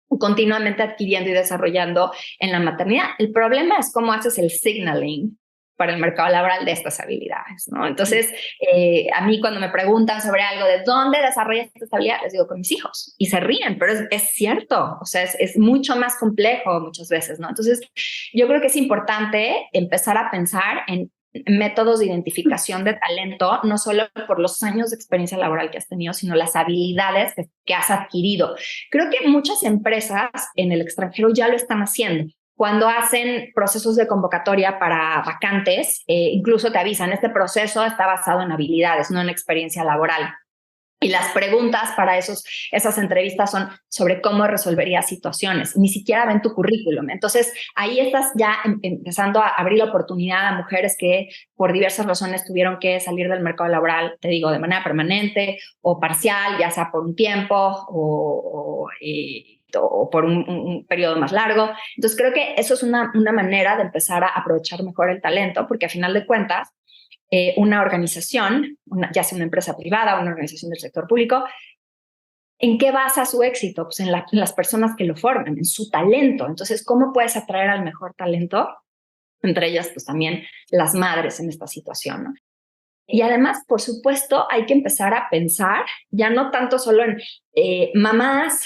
[SPEAKER 1] continuamente adquiriendo y desarrollando en la maternidad. El problema es cómo haces el signaling para el mercado laboral de estas habilidades, ¿no? Entonces, a mí cuando me preguntan sobre algo, ¿de dónde desarrollas esta habilidad? Les digo, con mis hijos. Y se ríen, pero es cierto. O sea, es mucho más complejo muchas veces, ¿no? Entonces, yo creo que es importante empezar a pensar en métodos de identificación de talento, no solo por los años de experiencia laboral que has tenido, sino las habilidades que has adquirido. Creo que muchas empresas en el extranjero ya lo están haciendo. Cuando hacen procesos de convocatoria para vacantes, incluso te avisan, este proceso está basado en habilidades, no en experiencia laboral. Y las preguntas para esas entrevistas son sobre cómo resolverías situaciones. Ni siquiera ven tu currículum. Entonces, ahí estás ya empezando a abrir la oportunidad a mujeres que por diversas razones tuvieron que salir del mercado laboral, te digo, de manera permanente o parcial, ya sea por un tiempo o por un periodo más largo. Entonces, creo que eso es una manera de empezar a aprovechar mejor el talento, porque a final de cuentas, una organización, ya sea una empresa privada o una organización del sector público, ¿en qué basa su éxito? Pues en las personas que lo forman, en su talento. Entonces, ¿cómo puedes atraer al mejor talento? Entre ellas, pues también las madres en esta situación, ¿no? Y además, por supuesto, hay que empezar a pensar, ya no tanto solo en mamás,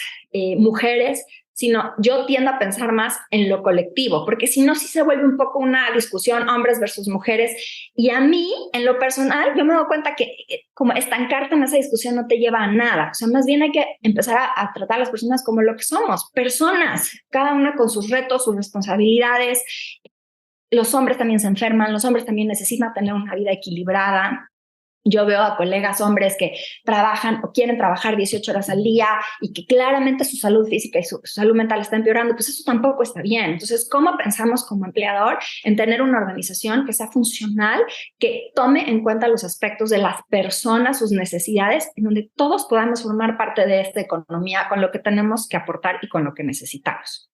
[SPEAKER 1] mujeres, sino yo tiendo a pensar más en lo colectivo, porque si no, sí se vuelve un poco una discusión hombres versus mujeres. Y a mí, en lo personal, yo me doy cuenta que como estancarte en esa discusión no te lleva a nada. O sea, más bien hay que empezar a tratar a las personas como lo que somos, personas, cada una con sus retos, sus responsabilidades. Los hombres también se enferman, los hombres también necesitan tener una vida equilibrada. Yo veo a colegas hombres que trabajan o quieren trabajar 18 horas al día y que claramente su salud física y su salud mental está empeorando, pues eso tampoco está bien. Entonces, ¿cómo pensamos como empleador en tener una organización que sea funcional, que tome en cuenta los aspectos de las personas, sus necesidades, en donde todos podamos formar parte de esta economía con lo que tenemos que aportar y con lo que necesitamos?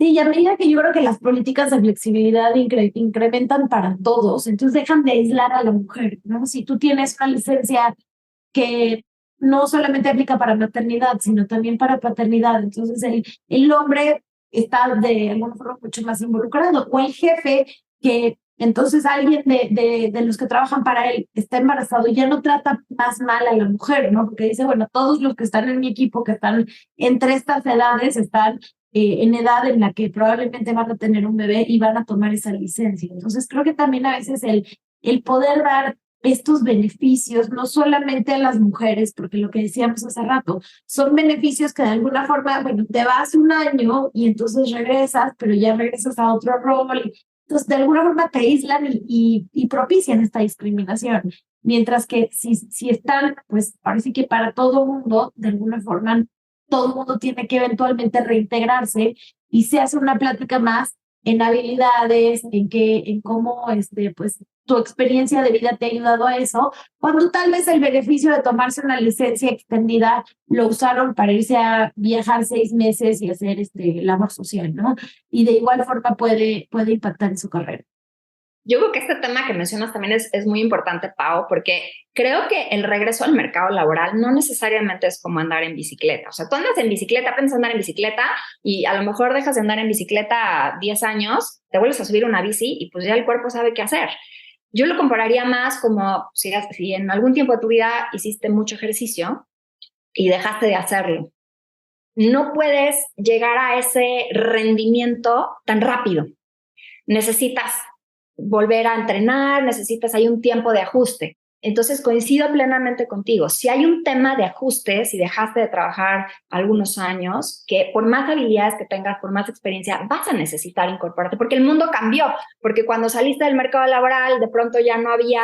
[SPEAKER 2] Sí, y a medida que yo creo que las políticas de flexibilidad incrementan para todos, entonces dejan de aislar a la mujer, ¿no? Si tú tienes una licencia que no solamente aplica para maternidad, sino también para paternidad, entonces el hombre está de alguna forma mucho más involucrado, o el jefe que entonces alguien de los que trabajan para él está embarazado y ya no trata más mal a la mujer, ¿no? Porque dice, bueno, todos los que están en mi equipo, que están entre estas edades, están en edad en la que probablemente van a tener un bebé y van a tomar esa licencia. Entonces creo que también a veces el poder dar estos beneficios, no solamente a las mujeres, porque lo que decíamos hace rato, son beneficios que de alguna forma, bueno, te vas un año y entonces regresas, pero ya regresas a otro rol. Entonces, de alguna forma te aíslan y propician esta discriminación. Mientras que si están, pues ahora sí que para todo mundo, de alguna forma, todo el mundo tiene que eventualmente reintegrarse y se hace una plática más en habilidades, en cómo pues tu experiencia de vida te ha ayudado a eso, cuando tal vez el beneficio de tomarse una licencia extendida lo usaron para irse a viajar 6 meses y hacer labor social, ¿no? Y de igual forma puede impactar en su carrera.
[SPEAKER 1] Yo creo que este tema que mencionas también es muy importante, Pau, porque creo que el regreso al mercado laboral no necesariamente es como andar en bicicleta. O sea, tú andas en bicicleta, piensas andar en bicicleta y a lo mejor dejas de andar en bicicleta 10 años, te vuelves a subir una bici y pues ya el cuerpo sabe qué hacer. Yo lo compararía más como si en algún tiempo de tu vida hiciste mucho ejercicio y dejaste de hacerlo. No puedes llegar a ese rendimiento tan rápido. Necesitas volver a entrenar, necesitas ahí un tiempo de ajuste. Entonces coincido plenamente contigo. Si hay un tema de ajustes y dejaste de trabajar algunos años, que por más habilidades que tengas, por más experiencia, vas a necesitar incorporarte porque el mundo cambió, porque cuando saliste del mercado laboral de pronto ya no había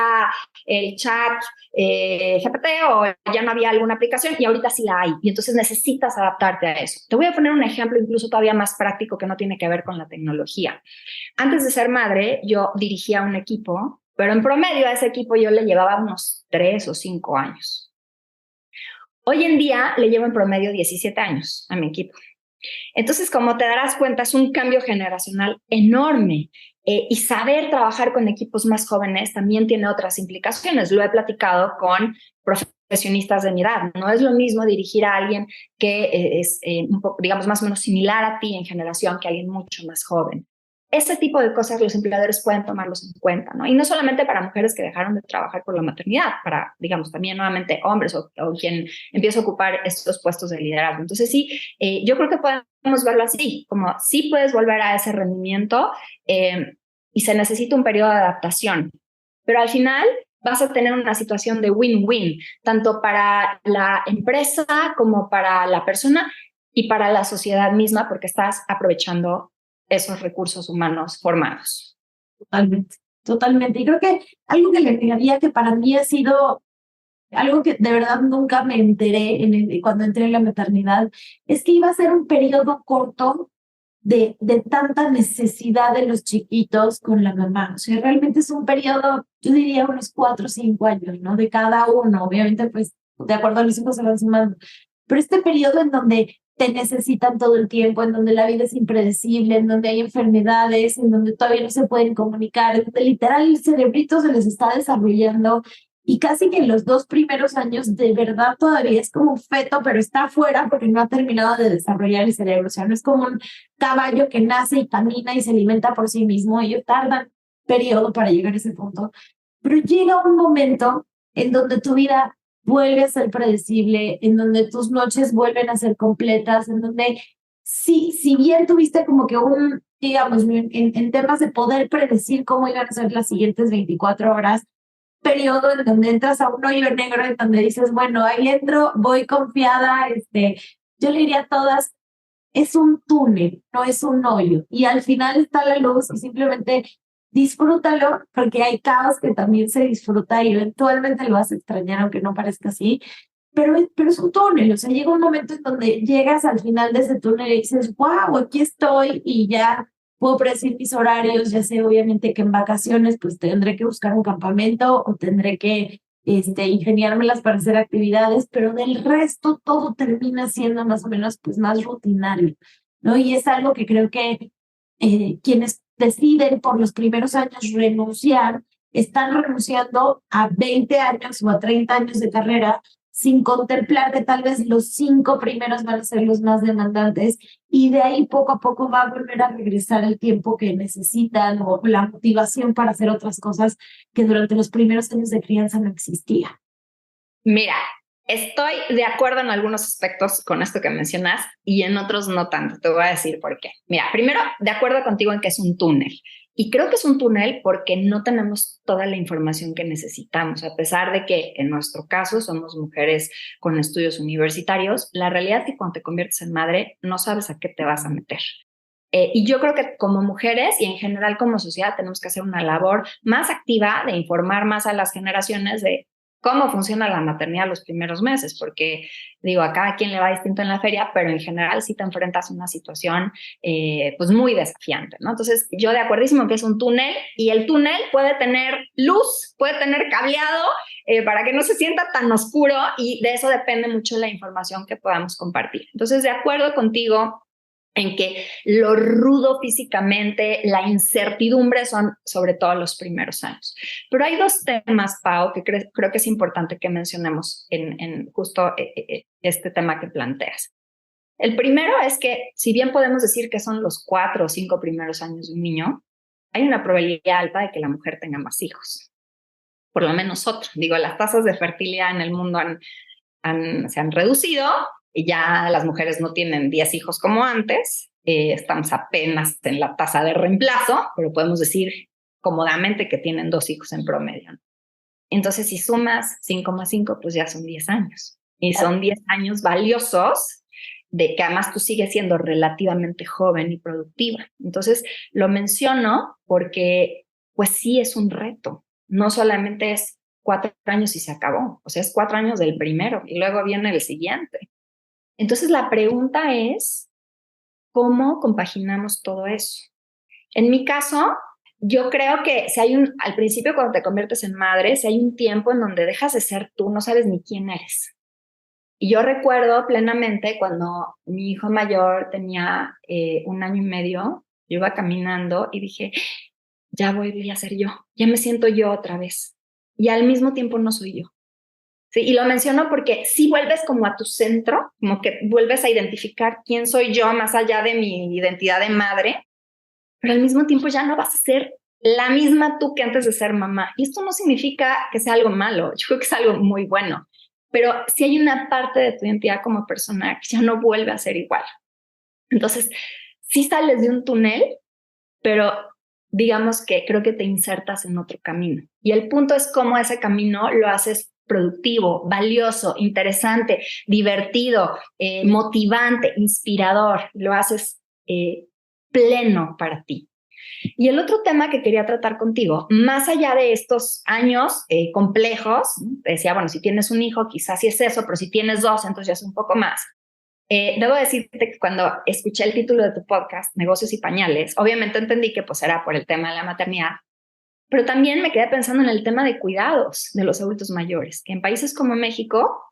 [SPEAKER 1] el chat GPT o ya no había alguna aplicación y ahorita sí la hay y entonces necesitas adaptarte a eso. Te voy a poner un ejemplo incluso todavía más práctico que no tiene que ver con la tecnología. Antes de ser madre, yo dirigía un equipo, pero en promedio a ese equipo yo le llevaba unos 3 o 5 años. Hoy en día le llevo en promedio 17 años a mi equipo. Entonces, como te darás cuenta, es un cambio generacional enorme. Y saber trabajar con equipos más jóvenes también tiene otras implicaciones. Lo he platicado con profesionistas de mi edad. No es lo mismo dirigir a alguien que es un poco, digamos, más o menos similar a ti en generación que alguien mucho más joven. Ese tipo de cosas los empleadores pueden tomarlos en cuenta, ¿no? Y no solamente para mujeres que dejaron de trabajar por la maternidad, para, digamos, también nuevamente hombres o quien empieza a ocupar estos puestos de liderazgo. Entonces, sí, yo creo que podemos verlo así, como sí puedes volver a ese rendimiento y se necesita un periodo de adaptación, pero al final vas a tener una situación de win-win, tanto para la empresa como para la persona y para la sociedad misma, porque estás aprovechando esos recursos humanos formados.
[SPEAKER 2] Totalmente, totalmente. Y creo que algo que le agregaría que para mí ha sido algo que de verdad nunca me enteré cuando entré en la maternidad, es que iba a ser un periodo corto de tanta necesidad de los chiquitos con la mamá. O sea, realmente es un periodo, yo diría unos 4 o 5 años, ¿no? De cada uno. Obviamente, pues, de acuerdo a los hijos se van sumando. Pero este periodo en donde te necesitan todo el tiempo, en donde la vida es impredecible, en donde hay enfermedades, en donde todavía no se pueden comunicar, en donde literal el cerebrito se les está desarrollando y casi que en los 2 primeros años de verdad todavía es como un feto, pero está afuera porque no ha terminado de desarrollar el cerebro. O sea, no es como un caballo que nace y camina y se alimenta por sí mismo. Ellos tardan periodo para llegar a ese punto. Pero llega un momento en donde tu vida vuelve a ser predecible, en donde tus noches vuelven a ser completas, en donde si bien tuviste como que digamos, en temas de poder predecir cómo iban a ser las siguientes 24 horas, periodo en donde entras a un hoyo negro, en donde dices, bueno, ahí entro, voy confiada, yo le diría a todas, es un túnel, no es un hoyo, y al final está la luz y simplemente disfrútalo, porque hay caos que también se disfruta y eventualmente lo vas a extrañar, aunque no parezca así, pero es un túnel. O sea, llega un momento en donde llegas al final de ese túnel y dices, wow, aquí estoy y ya puedo predecir mis horarios. Ya sé, obviamente, que en vacaciones pues tendré que buscar un campamento o tendré que ingeniármelas para hacer actividades, pero del resto todo termina siendo más o menos pues más rutinario, ¿no? Y es algo que creo que quienes deciden por los primeros años renunciar, están renunciando a 20 años o a 30 años de carrera sin contemplar que tal vez los 5 primeros van a ser los más demandantes y de ahí poco a poco va a volver a regresar el tiempo que necesitan o la motivación para hacer otras cosas que durante los primeros años de crianza no existía.
[SPEAKER 1] Mira, estoy de acuerdo en algunos aspectos con esto que mencionas y en otros no tanto. Te voy a decir por qué. Mira, primero, de acuerdo contigo en que es un túnel. Y creo que es un túnel porque no tenemos toda la información que necesitamos. A pesar de que en nuestro caso somos mujeres con estudios universitarios, la realidad es que cuando te conviertes en madre no sabes a qué te vas a meter. Y yo creo que como mujeres y en general como sociedad tenemos que hacer una labor más activa de informar más a las generaciones de cómo funciona la maternidad los primeros meses, porque digo, a cada quien le va distinto en la feria, pero en general sí te enfrentas a una situación pues muy desafiante, ¿no? Entonces yo de acuerdísimo que es un túnel y el túnel puede tener luz, puede tener cableado para que no se sienta tan oscuro y de eso depende mucho la información que podamos compartir. Entonces de acuerdo contigo en que lo rudo físicamente, la incertidumbre son sobre todo los primeros años. Pero hay 2 temas, Pau, que creo que es importante que mencionemos en justo este tema que planteas. El primero es que, si bien podemos decir que son los 4 o 5 primeros años de un niño, hay una probabilidad alta de que la mujer tenga más hijos. Por lo menos otro. Digo, las tasas de fertilidad en el mundo se han reducido. Y ya las mujeres no tienen 10 hijos como antes, estamos apenas en la tasa de reemplazo, pero podemos decir cómodamente que tienen 2 hijos en promedio. Entonces, si sumas 5 más 5, pues ya son 10 años. Y son 10 años valiosos de que además tú sigues siendo relativamente joven y productiva. Entonces, lo menciono porque, pues sí es un reto. No solamente es 4 años y se acabó. O sea, es 4 años del primero y luego viene el siguiente. Entonces, la pregunta es, ¿cómo compaginamos todo eso? En mi caso, yo creo que si hay al principio cuando te conviertes en madre, si hay un tiempo en donde dejas de ser tú, no sabes ni quién eres. Y yo recuerdo plenamente cuando mi hijo mayor tenía 1 año y medio, yo iba caminando y dije, ya voy a ser yo, ya me siento yo otra vez. Y al mismo tiempo no soy yo. Sí, y lo menciono porque sí vuelves como a tu centro, como que vuelves a identificar quién soy yo más allá de mi identidad de madre, pero al mismo tiempo ya no vas a ser la misma tú que antes de ser mamá. Y esto no significa que sea algo malo, yo creo que es algo muy bueno, pero sí hay una parte de tu identidad como persona que ya no vuelve a ser igual. Entonces, sí sales de un túnel, pero digamos que creo que te insertas en otro camino. Y el punto es cómo ese camino lo haces productivo, valioso, interesante, divertido, motivante, inspirador, lo haces pleno para ti. Y el otro tema que quería tratar contigo, más allá de estos años complejos, decía, bueno, si tienes un hijo, quizás sí es eso, pero si tienes 2, entonces ya es un poco más. Debo decirte que cuando escuché el título de tu podcast, Negocios y Pañales, obviamente entendí que pues era por el tema de la maternidad, pero también me quedé pensando en el tema de cuidados de los adultos mayores, que en países como México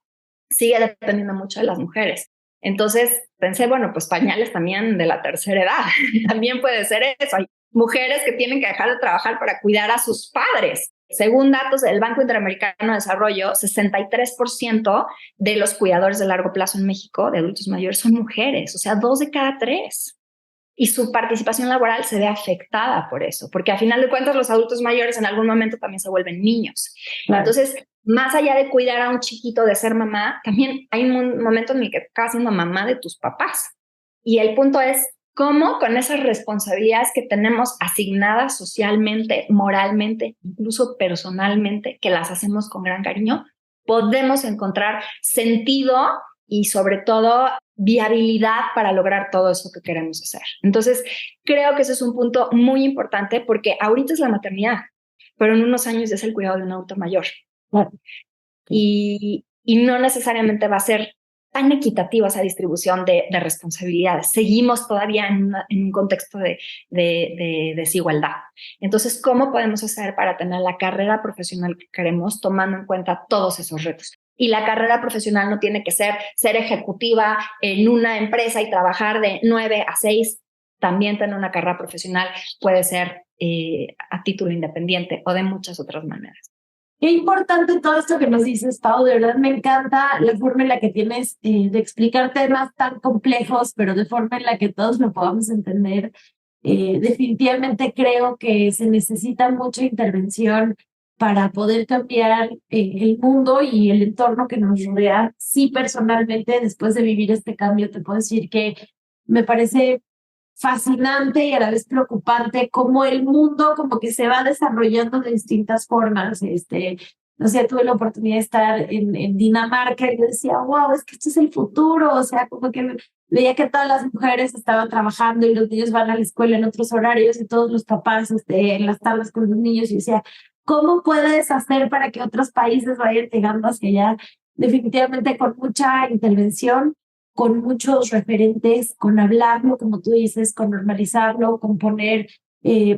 [SPEAKER 1] sigue dependiendo mucho de las mujeres. Entonces pensé, bueno, pues pañales también de la tercera edad, también puede ser eso. Hay mujeres que tienen que dejar de trabajar para cuidar a sus padres. Según datos del Banco Interamericano de Desarrollo, 63% de los cuidadores de largo plazo en México, de adultos mayores, son mujeres, o sea, 2 de cada 3. Y su participación laboral se ve afectada por eso, porque a final de cuentas los adultos mayores en algún momento también se vuelven niños. Claro. Entonces, más allá de cuidar a un chiquito, de ser mamá, también hay un momento en el que acabas siendo mamá de tus papás. Y el punto es cómo con esas responsabilidades que tenemos asignadas socialmente, moralmente, incluso personalmente, que las hacemos con gran cariño, podemos encontrar sentido y sobre todo viabilidad para lograr todo eso que queremos hacer. Entonces, creo que ese es un punto muy importante porque ahorita es la maternidad, pero en unos años es el cuidado de un adulto mayor. Bueno, y no necesariamente va a ser tan equitativa esa distribución de responsabilidades. Seguimos todavía en un contexto de desigualdad. Entonces, ¿cómo podemos hacer para tener la carrera profesional que queremos tomando en cuenta todos esos retos? Y la carrera profesional no tiene que ser ejecutiva en una empresa y trabajar de 9 a 6. También tener una carrera profesional puede ser a título independiente o de muchas otras maneras.
[SPEAKER 2] Qué importante todo esto que nos dices, Pau. De verdad me encanta la forma en la que tienes de explicar temas tan complejos, pero de forma en la que todos lo podamos entender. Definitivamente creo que se necesita mucha intervención para poder cambiar el mundo y el entorno que nos rodea. Sí, personalmente, después de vivir este cambio, te puedo decir que me parece fascinante y a la vez preocupante cómo el mundo como que se va desarrollando de distintas formas. No sé, tuve la oportunidad de estar en Dinamarca y yo decía, wow, es que esto es el futuro. O sea, como que veía que todas las mujeres estaban trabajando y los niños van a la escuela en otros horarios y todos los papás en las tardes con los niños. Y decía, ¿cómo puedes hacer para que otros países vayan llegando hacia allá? Definitivamente con mucha intervención, con muchos referentes, con hablarlo, como tú dices, con normalizarlo, con poner,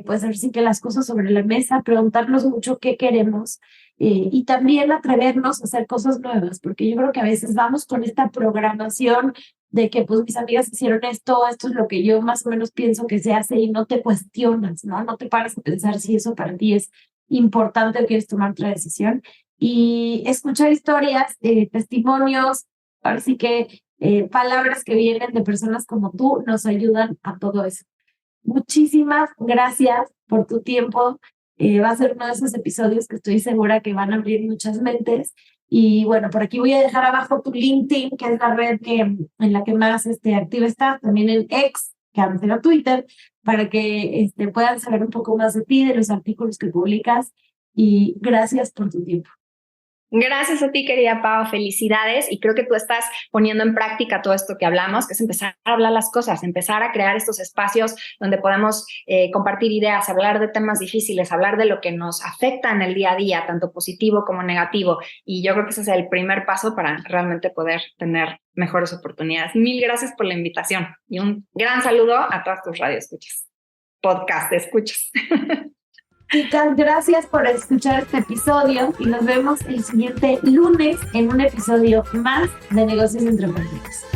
[SPEAKER 2] pues así que las cosas sobre la mesa, preguntarnos mucho qué queremos y también atrevernos a hacer cosas nuevas, porque yo creo que a veces vamos con esta programación de que pues mis amigas hicieron esto es lo que yo más o menos pienso que se hace y no te cuestionas, ¿no? No te paras a pensar si eso para ti es importante o quieres tomar otra decisión. Y escuchar historias, testimonios, ahora sí que palabras que vienen de personas como tú nos ayudan a todo eso. Muchísimas gracias por tu tiempo. Va a ser uno de esos episodios que estoy segura que van a abrir muchas mentes. Y bueno, por aquí voy a dejar abajo tu LinkedIn, que es la red en la que más activa estás, también en X, que antes era Twitter, para que puedan saber un poco más de ti, de los artículos que publicas. y gracias por tu tiempo.
[SPEAKER 1] Gracias a ti, querida Pau, felicidades, y creo que tú estás poniendo en práctica todo esto que hablamos, que es empezar a hablar las cosas, empezar a crear estos espacios donde podemos compartir ideas, hablar de temas difíciles, hablar de lo que nos afecta en el día a día, tanto positivo como negativo, y yo creo que ese es el primer paso para realmente poder tener mejores oportunidades. Mil gracias por la invitación y un gran saludo a todas tus radioescuchas, podcast escuchas.
[SPEAKER 2] Chicas, gracias por escuchar este episodio y nos vemos el siguiente lunes en un episodio más de Negocios entre Pañales.